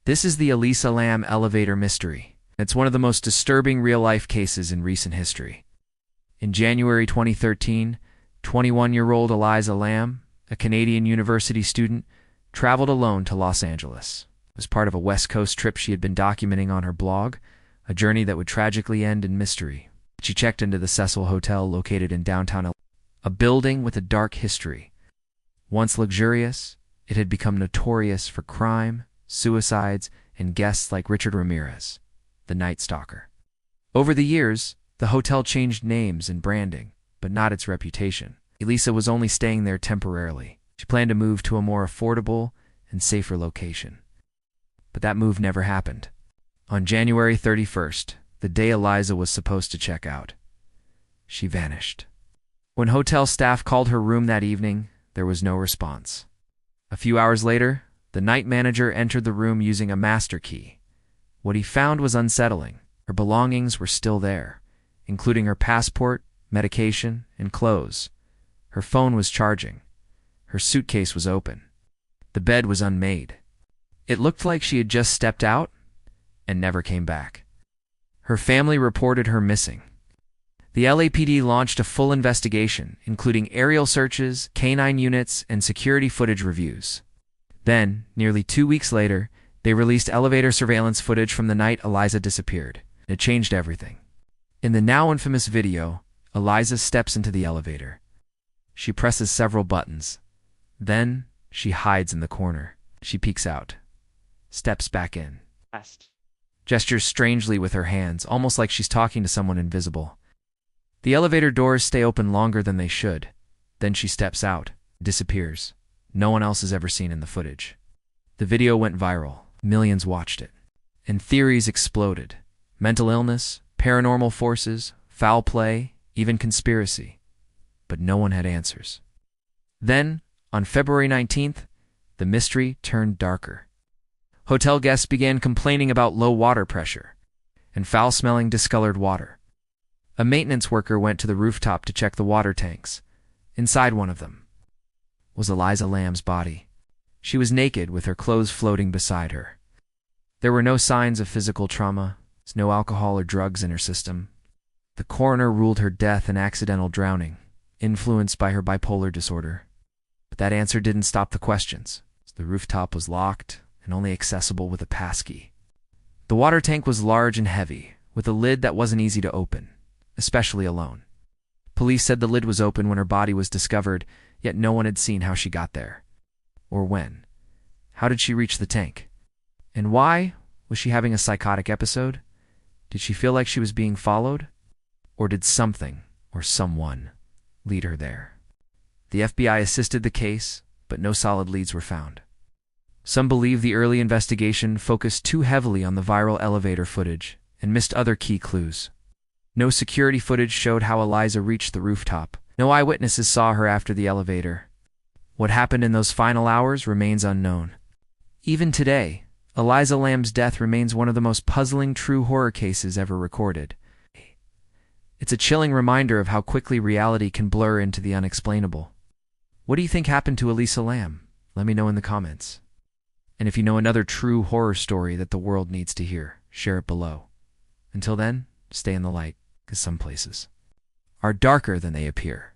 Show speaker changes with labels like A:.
A: This is the Elisa Lam elevator mystery. It's one of the most disturbing real-life cases in recent history. In January 2013, 21-year-old Elisa Lam, a Canadian university student, traveled alone to Los Angeles. It was part of a West Coast trip she had been documenting on her blog, a journey that would tragically end in mystery. She checked into the Cecil Hotel located in downtown a building with a dark history. Once luxurious, it had become notorious for crime, suicides, and guests like Richard Ramirez, the Night Stalker. Over the years, the hotel changed names and branding, but not its reputation. Elisa was only staying there temporarily. She planned to move to a more affordable and safer location. But that move never happened. On January 31st, the day Elisa was supposed to check out, she vanished. When hotel staff called her room that evening, there was no response. A few hours later, the night manager entered the room using a master key. What he found was unsettling. Her belongings were still there, including her passport, medication, and clothes. Her phone was charging. Her suitcase was open. The bed was unmade. It looked like she had just stepped out and never came back. Her family reported her missing. The LAPD launched a full investigation, including aerial searches, canine units, and security footage reviews. Then, nearly 2 weeks later, they released elevator surveillance footage from the night Elisa disappeared. It changed everything. In the now infamous video, Elisa steps into the elevator. She presses several buttons. Then, she hides in the corner. She peeks out, steps back in, gestures strangely with her hands, almost like she's talking to someone invisible. The elevator doors stay open longer than they should. Then she steps out, disappears. No one else is ever seen in the footage. The video went viral. Millions watched it. And theories exploded. Mental illness, paranormal forces, foul play, even conspiracy. But no one had answers. Then, on February 19th, the mystery turned darker. Hotel guests began complaining about low water pressure and foul-smelling discolored water. A maintenance worker went to the rooftop to check the water tanks. Inside one of them was Elisa Lam's body. She was naked with her clothes floating beside her. There were no signs of physical trauma, no alcohol or drugs in her system. The coroner ruled her death an accidental drowning, influenced by her bipolar disorder. But that answer didn't stop the questions. The rooftop was locked and only accessible with a passkey. The water tank was large and heavy, with a lid that wasn't easy to open, especially alone. Police said the lid was open when her body was discovered, yet no one had seen how she got there. Or when. How did she reach the tank? And why? Was she having a psychotic episode? Did she feel like she was being followed? Or did something, or someone, lead her there? The FBI assisted the case, but no solid leads were found. Some believe the early investigation focused too heavily on the viral elevator footage and missed other key clues. No security footage showed how Elisa reached the rooftop. No eyewitnesses saw her after the elevator. What happened in those final hours remains unknown. Even today, Elisa Lam's death remains one of the most puzzling true horror cases ever recorded. It's a chilling reminder of how quickly reality can blur into the unexplainable. What do you think happened to Elisa Lam? Let me know in the comments. And if you know another true horror story that the world needs to hear, share it below. Until then, stay in the light, because some places are darker than they appear.